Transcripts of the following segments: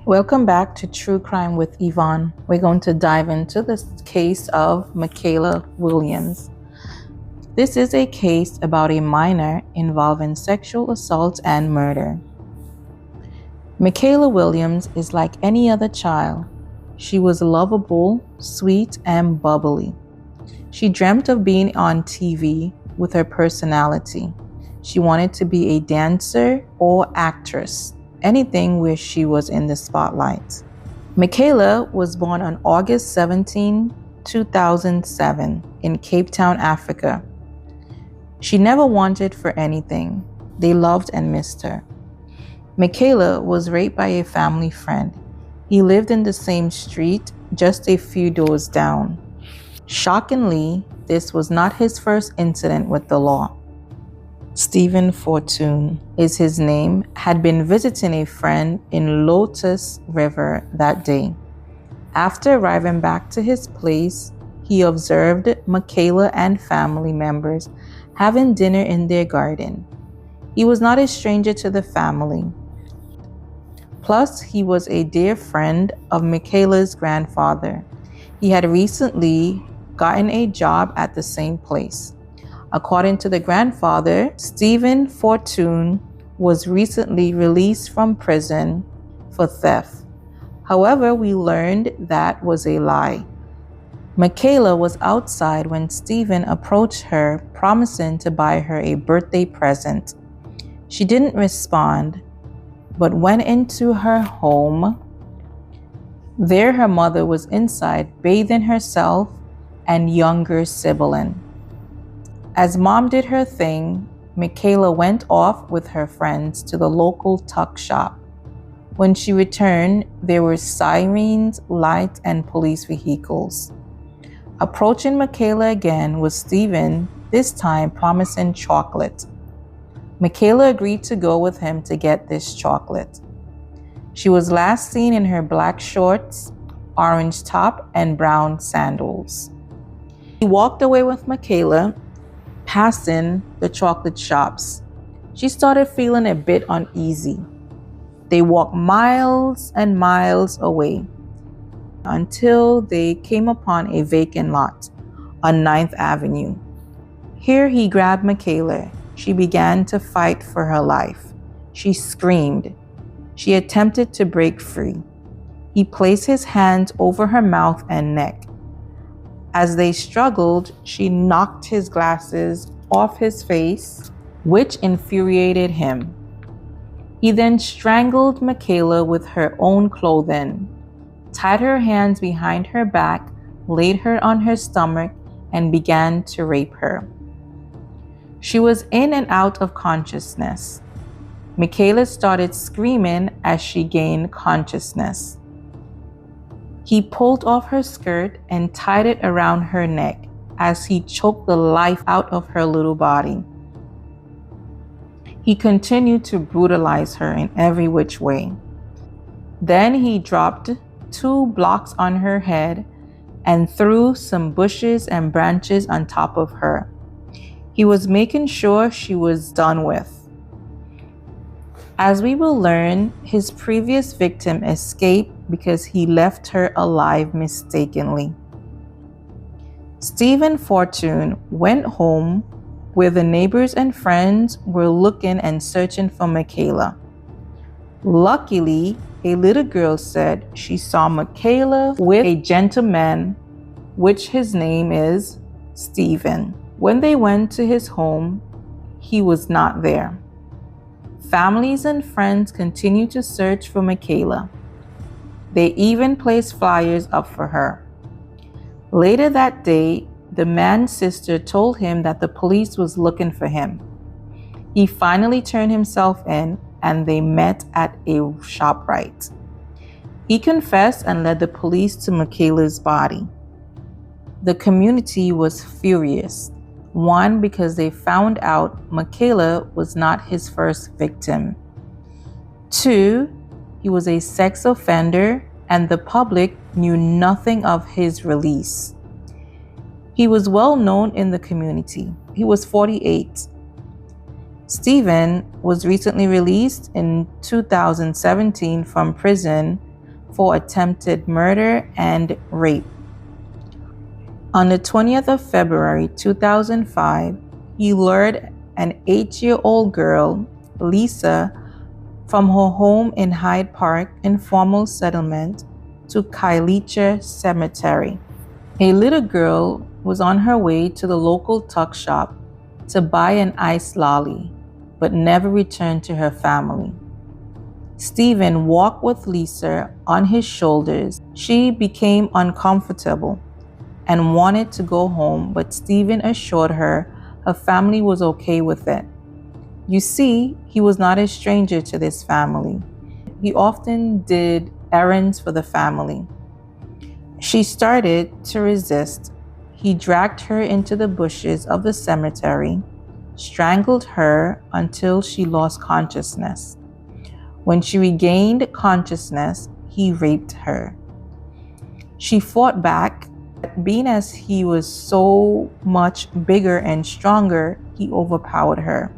Welcome back to True Crime with Yvonne. We're going to dive into the case of Micheala Williams. This is a case about a minor involving sexual assault and murder. Micheala Williams is like any other child. She was lovable, sweet, and bubbly. She dreamt of being on TV with her personality. She wanted to be a dancer or actress, anything where she was in the spotlight. Micheala was born on August 17, 2007 in Cape Town, Africa. She never wanted for anything. They loved and missed her. Micheala was raped by a family friend. He lived in the same street, just a few doors down. Shockingly, this was not his first incident with the law. Stephen Fortune is his name, had been visiting a friend in Lotus River that day. After arriving back to his place, he observed Micheala and family members having dinner in their garden. He was not a stranger to the family. Plus, he was a dear friend of Micheala's grandfather. He had recently gotten a job at the same place. According to the grandfather, Stephen Fortune was recently released from prison for theft. However, we learned that was a lie. Micheala was outside when Stephen approached her, promising to buy her a birthday present. She didn't respond, but went into her home. There, her mother was inside, bathing herself and younger sibling. As mom did her thing, Micheala went off with her friends to the local tuck shop. When she returned, there were sirens, lights, and police vehicles. Approaching Micheala again was Stephen, this time promising chocolate. Micheala agreed to go with him to get this chocolate. She was last seen in her black shorts, orange top, and brown sandals. He walked away with Micheala, passing the chocolate shops. She started feeling a bit uneasy. They walked miles and miles away until they came upon a vacant lot on 9th Avenue. Here he grabbed Micheala. She began to fight for her life. She screamed. She attempted to break free. He placed his hands over her mouth and neck. As they struggled, she knocked his glasses off his face, which infuriated him. He then strangled Micheala with her own clothing, tied her hands behind her back, laid her on her stomach, and began to rape her. She was in and out of consciousness. Micheala started screaming as she gained consciousness. He pulled off her skirt and tied it around her neck as he choked the life out of her little body. He continued to brutalize her in every which way. Then he dropped 2 blocks on her head and threw some bushes and branches on top of her. He was making sure she was done with. As we will learn, his previous victim escaped because he left her alive mistakenly. Stephen Fortune went home where the neighbors and friends were looking and searching for Micheala. Luckily, a little girl said she saw Micheala with a gentleman, which his name is Stephen. When they went to his home, he was not there. Families and friends continued to search for Micheala. They even placed flyers up for her. Later that day, the man's sister told him that the police was looking for him. He finally turned himself in, and they met at a ShopRite. He confessed and led the police to Micheala's body. The community was furious. 1, because they found out Micheala was not his first victim. 2, he was a sex offender and the public knew nothing of his release. He was well known in the community. He was 48. Stephen was recently released in 2017 from prison for attempted murder and rape. On the 20th of February 2005, he lured an 8-year-old girl, Lisa, from her home in Hyde Park informal settlement to Kailicha Cemetery. A little girl was on her way to the local tuck shop to buy an iced lolly, but never returned to her family. Stephen walked with Lisa on his shoulders. She became uncomfortable and wanted to go home, but Stephen assured her family was okay with it. You see, he was not a stranger to this family. He often did errands for the family. She started to resist. He dragged her into the bushes of the cemetery, strangled her until she lost consciousness. When she regained consciousness, he raped her. She fought back. Being as he was so much bigger and stronger, he overpowered her.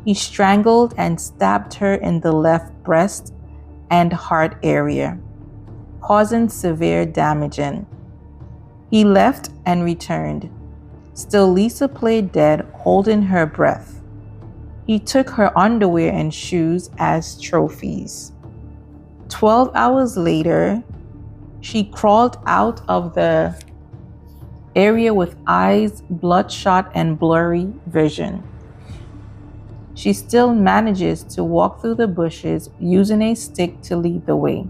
He strangled and stabbed her in the left breast and heart area, causing severe damage. He left and returned. Still, Lisa played dead, holding her breath. He took her underwear and shoes as trophies. 12 hours later, she crawled out of the area with eyes bloodshot and blurry vision. She still manages to walk through the bushes using a stick to lead the way.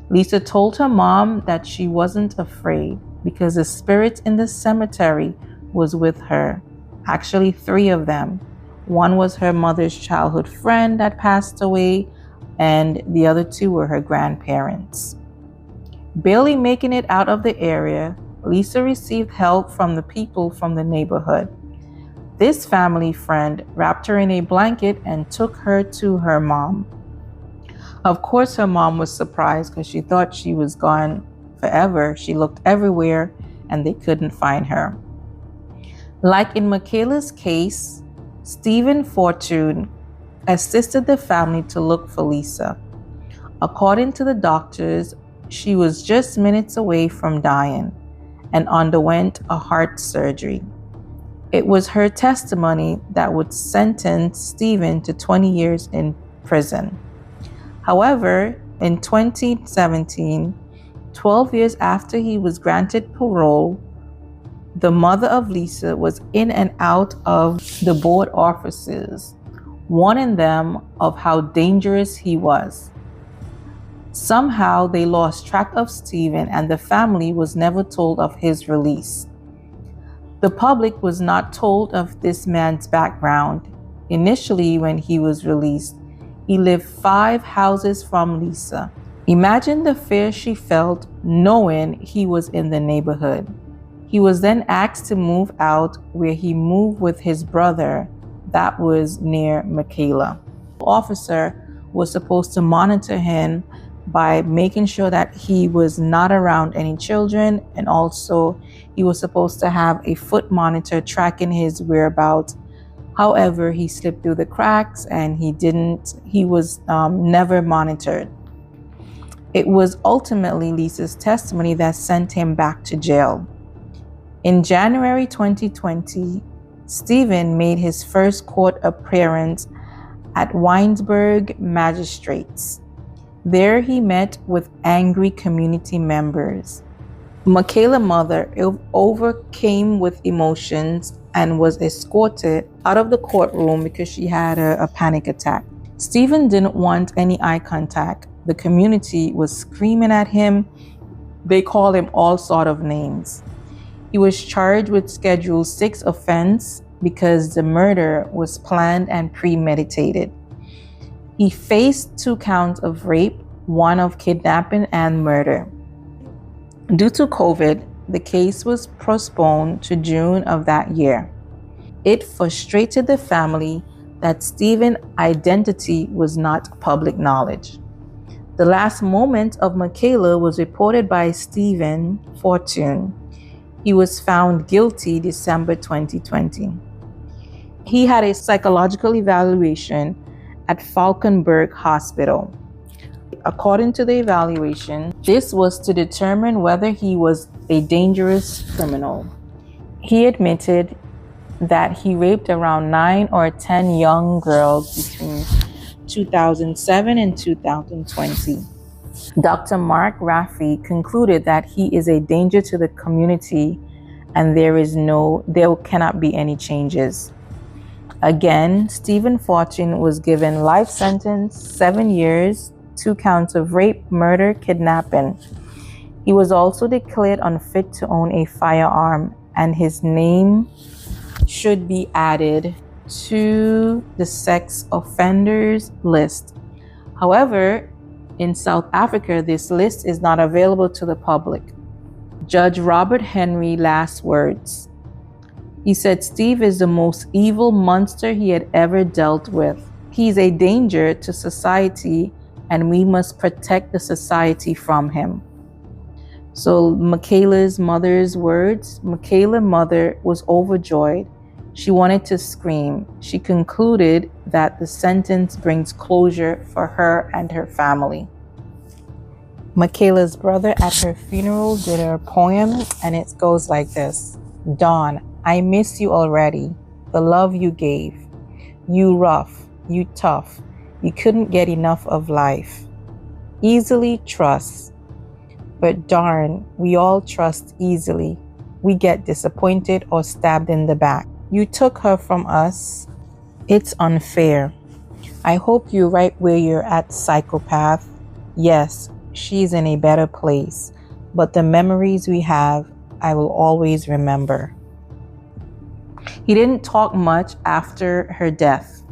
Lisa told her mom that she wasn't afraid because the spirit in the cemetery was with her. Actually, 3 of them. One was her mother's childhood friend that passed away, and the other 2 were her grandparents. Barely making it out of the area, Lisa received help from the people from the neighborhood. This family friend wrapped her in a blanket and took her to her mom. Of course, her mom was surprised because she thought she was gone forever. She looked everywhere and they couldn't find her. Like in Micheala's case, Stephen Fortune assisted the family to look for Lisa. According to the doctors, she was just minutes away from dying and underwent a heart surgery. It was her testimony that would sentence Stephen to 20 years in prison. However, in 2017, 12 years after he was granted parole, the mother of Lisa was in and out of the board offices, warning them of how dangerous he was. Somehow they lost track of Stephen and the family was never told of his release. The public was not told of this man's background. Initially, when he was released, he lived 5 houses from Lisa. Imagine the fear she felt knowing he was in the neighborhood. He was then asked to move out, where he moved with his brother that was near Micheala. The officer was supposed to monitor him by making sure that he was not around any children, and also he was supposed to have a foot monitor tracking his whereabouts. However, he slipped through the cracks and he was never monitored. It was ultimately Lisa's testimony that sent him back to jail. In January 2020, Stephen made his first court appearance at Winesburg Magistrates. There he met with angry community members. Micheala's mother overcame with emotions and was escorted out of the courtroom because she had a panic attack. Stephen didn't want any eye contact. The community was screaming at him. They called him all sorts of names. He was charged with Schedule 6 offense because the murder was planned and premeditated. He faced 2 counts of rape, 1 of kidnapping and murder. Due to COVID, the case was postponed to June of that year. It frustrated the family that Stephen's identity was not public knowledge. The last moment of Micheala was reported by Stephen Fortune. He was found guilty December 2020. He had a psychological evaluation at Falkenberg Hospital. According to the evaluation, this was to determine whether he was a dangerous criminal. He admitted that he raped around 9 or 10 young girls between 2007 and 2020. Dr. Mark Raffi concluded that he is a danger to the community and there cannot be any changes. Again, Stephen Fortune was given life sentence, 7 years, 2 counts of rape, murder, kidnapping. He was also declared unfit to own a firearm, and his name should be added to the sex offenders list. However, in South Africa, this list is not available to the public. Judge Robert Henry last words. He said Steve is the most evil monster he had ever dealt with. He's a danger to society and we must protect the society from him. So Micheala's mother's words, Micheala's mother was overjoyed. She wanted to scream. She concluded that the sentence brings closure for her and her family. Micheala's brother at her funeral did her poem, and it goes like this. Dawn, I miss you already, the love you gave. You rough, you tough, you couldn't get enough of life. Easily trust, but darn, we all trust easily. We get disappointed or stabbed in the back. You took her from us. It's unfair. I hope you're right where you're at, psychopath. Yes, she's in a better place, but the memories we have, I will always remember. He didn't talk much after her death.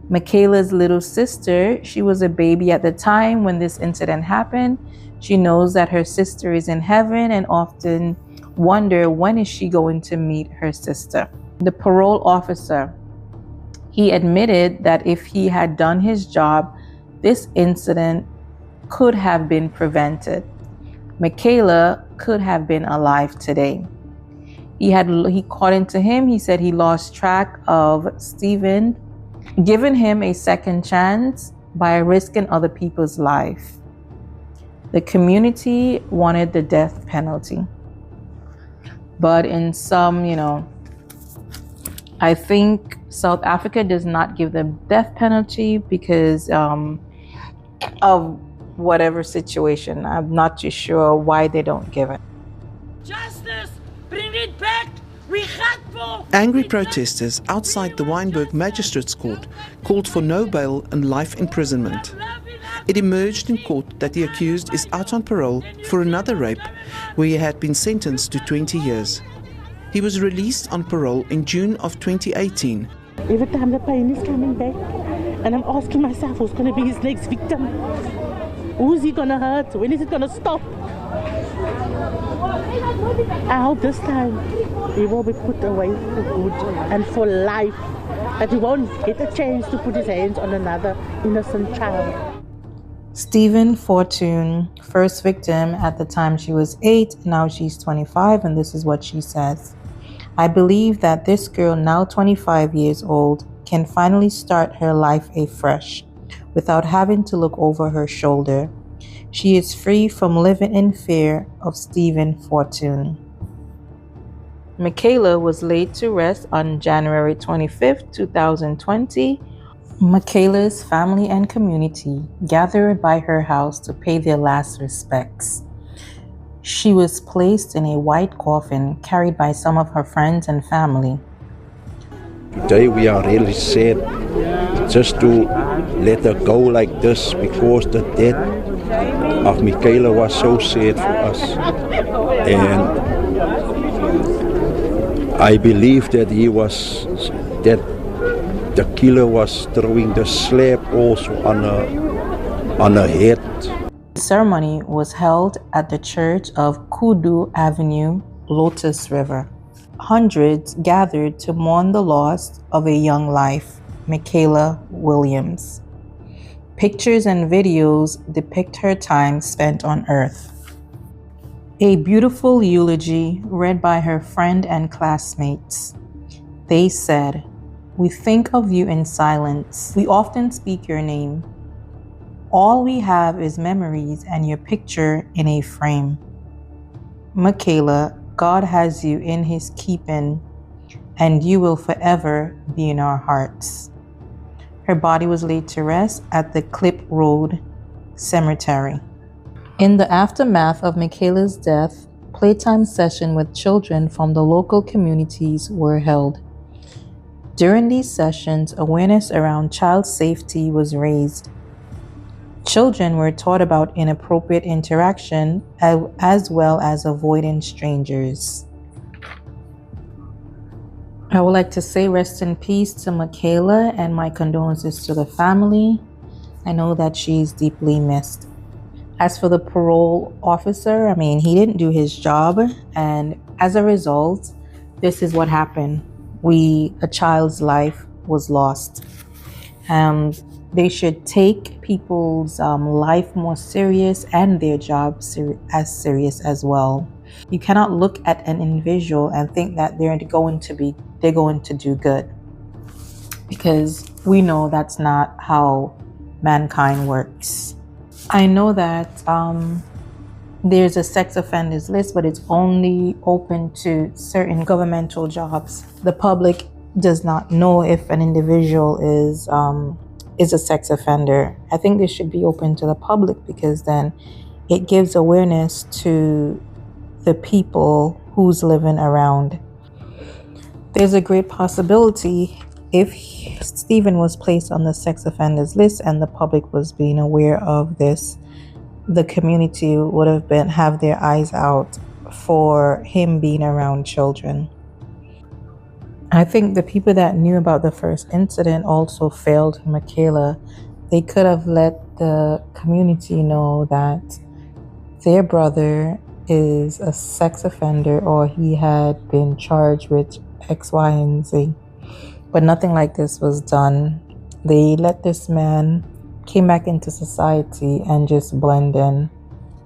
Micheala's little sister, she was a baby at the time when this incident happened. She knows that her sister is in heaven and often wonder when is she going to meet her sister. The parole officer, he admitted that if he had done his job, this incident could have been prevented. Micheala could have been alive today. According to him, he said he lost track of Stephen, giving him a second chance by risking other people's life. The community wanted the death penalty. But in some, I think South Africa does not give the death penalty because of whatever situation. I'm not too sure why they don't give it. Justice! Bring it back! Angry protesters outside the Wynberg Magistrates Court called for no bail and life imprisonment. It emerged in court that the accused is out on parole for another rape where he had been sentenced to 20 years. He was released on parole in June of 2018. Every time the pain is coming back, and I'm asking myself, who's going to be his next victim? Who's he going to hurt? When is it going to stop? I hope this time he will be put away for good and for life, that he won't get a chance to put his hands on another innocent child. Stephen Fortune, first victim at the time she was 8, now she's 25, and this is what she says. I believe that this girl, now 25 years old, can finally start her life afresh without having to look over her shoulder. She is free from living in fear of Stephen Fortune. Micheala was laid to rest on January 25, 2020. Micheala's family and community gathered by her house to pay their last respects. She was placed in a white coffin carried by some of her friends and family. Today we are really sad just to let her go like this, because the death of Micheala was so sad for us. And I believe that the killer was throwing the slab also on her head. The ceremony was held at the church of Kudu Avenue, Lotus River. Hundreds gathered to mourn the loss of a young life, Micheala Williams. Pictures and videos depict her time spent on earth. A beautiful eulogy read by her friend and classmates. They said, "We think of you in silence. We often speak your name. All we have is memories and your picture in a frame. Micheala, God has you in his keeping, and you will forever be in our hearts. Her body was laid to rest at the Clip Road Cemetery. In the aftermath of Micheala's death, playtime sessions with children from the local communities were held. During these sessions, awareness around child safety was raised. Children were taught about inappropriate interaction as well as avoiding strangers. I would like to say rest in peace to Micheala and my condolences to the family. I know that she's deeply missed. As for the parole officer, he didn't do his job, and as a result, this is what happened. A child's life was lost. They should take people's life more serious and their job as serious as well. You cannot look at an individual and think that they're going to do good, because we know that's not how mankind works. I know that there's a sex offenders list, but it's only open to certain governmental jobs. The public does not know if an individual is a sex offender. I think this should be open to the public, because then it gives awareness to the people who's living around. There's a great possibility if Stephen was placed on the sex offenders list and the public was being aware of this, the community would have their eyes out for him being around children. I think the people that knew about the first incident also failed Micheala. They could have let the community know that their brother is a sex offender or he had been charged with X, Y, and Z. But nothing like this was done. They let this man came back into society and just blend in.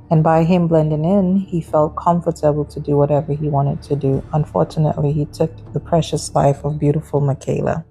And by him blending in, he felt comfortable to do whatever he wanted to do. Unfortunately, he took the precious life of beautiful Micheala.